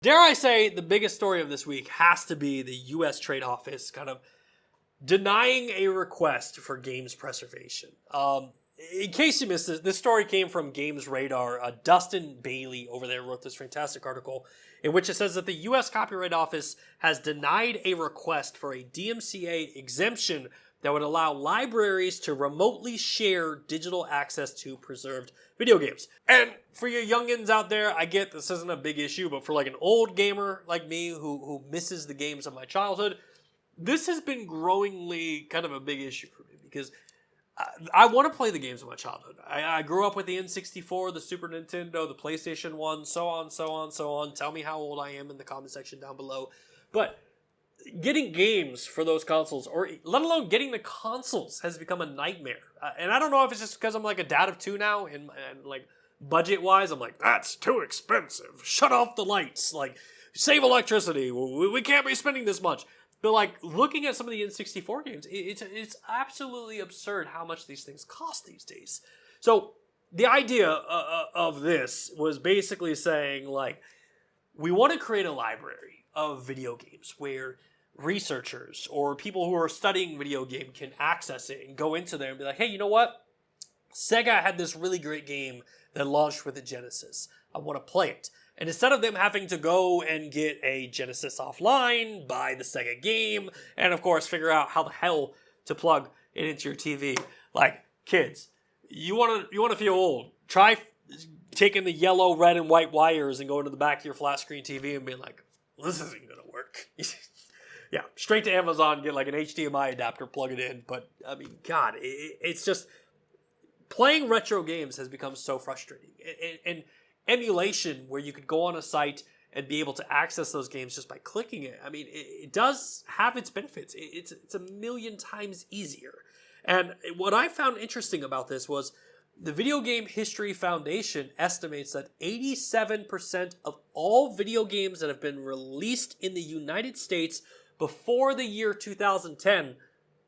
Dare I say, the biggest story of this week has to be the U.S. Trade Office kind of denying a request for games preservation. In case you missed this story came from Games Radar. Dustin Bailey over there wrote this fantastic article in which it says that the U.S. Copyright Office has denied a request for a DMCA exemption that would allow libraries to remotely share digital access to preserved video games. And for you youngins out there, I get this isn't a big issue, but for like an old gamer like me who misses the games of my childhood, this has been growingly kind of a big issue for me because I want to play the games of my childhood. I grew up with the N64, the Super Nintendo, the PlayStation 1, so on, so on, so on. Tell me how old I am in the comment section down below. But getting games for those consoles, or let alone getting the consoles, has become a nightmare. And I don't know if it's just because I'm like a dad of two now, and like budget-wise, I'm like, that's too expensive. Shut off the lights. Like, save electricity. We can't be spending this much. But like looking at some of the N64 games, it's absolutely absurd how much these things cost these days. So the idea of this was basically saying like, we want to create a library of video games where researchers or people who are studying video game can access it and go into there and be like, hey, you know what? Sega had this really great game that launched with the Genesis. I want to play it. And instead of them having to go and get a Genesis offline, buy the Sega game, and of course figure out how the hell to plug it into your TV. Like, kids, you want to feel old. Try taking the yellow, red, and white wires and going to the back of your flat screen TV and being like, this isn't going to work. Yeah, straight to Amazon, get like an HDMI adapter, plug it in. But, I mean, God, it's just, playing retro games has become so frustrating. And emulation, where you could go on a site and be able to access those games just by clicking it, I mean, it does have its benefits. It's a million times easier. And what I found interesting about this was the Video Game History Foundation estimates that 87% of all video games that have been released in the United States before the year 2010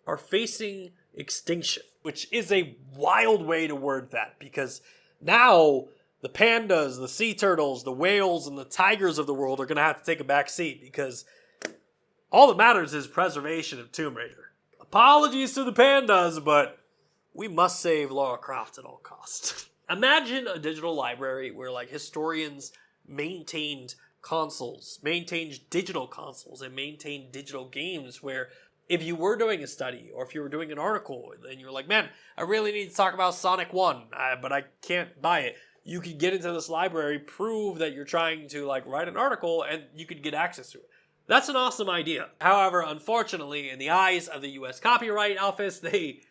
are facing extinction, which is a wild way to word that, because now the pandas, the sea turtles, the whales, and the tigers of the world are going to have to take a back seat because all that matters is preservation of Tomb Raider. Apologies to the pandas, but we must save Lara Croft at all costs. Imagine a digital library where like historians maintained consoles, maintained digital consoles, and maintained digital games where if you were doing a study or if you were doing an article and you're like, man, I really need to talk about Sonic 1, but I can't buy it. You could get into this library, prove that you're trying to like write an article, and you could get access to it. That's an awesome idea. However, unfortunately, in the eyes of the U.S. Copyright Office, they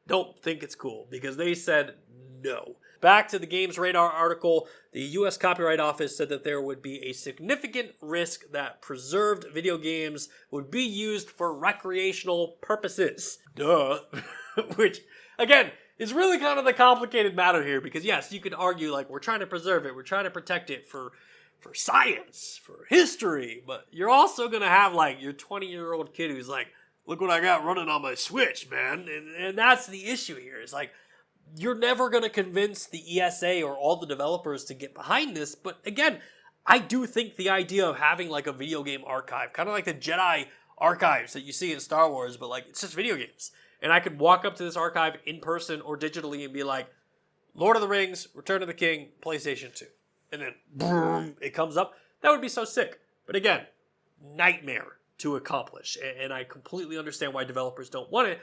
don't think it's cool because they said no. Back to the Games Radar article, the U.S. Copyright Office said that there would be a significant risk that preserved video games would be used for recreational purposes. Duh. Which, again, is really kind of the complicated matter here because, yes, you could argue, like, we're trying to preserve it, we're trying to protect it for science, for history, but you're also going to have, like, your 20-year-old kid who's like, look what I got running on my Switch, man. And that's the issue here. It's like, you're never going to convince the ESA or all the developers to get behind this. But again, I do think the idea of having like a video game archive, kind of like the Jedi archives that you see in Star Wars, but like it's just video games. And I could walk up to this archive in person or digitally and be like, Lord of the Rings, Return of the King, PlayStation 2. And then, boom, it comes up. That would be so sick. But again, nightmare to accomplish. And I completely understand why developers don't want it.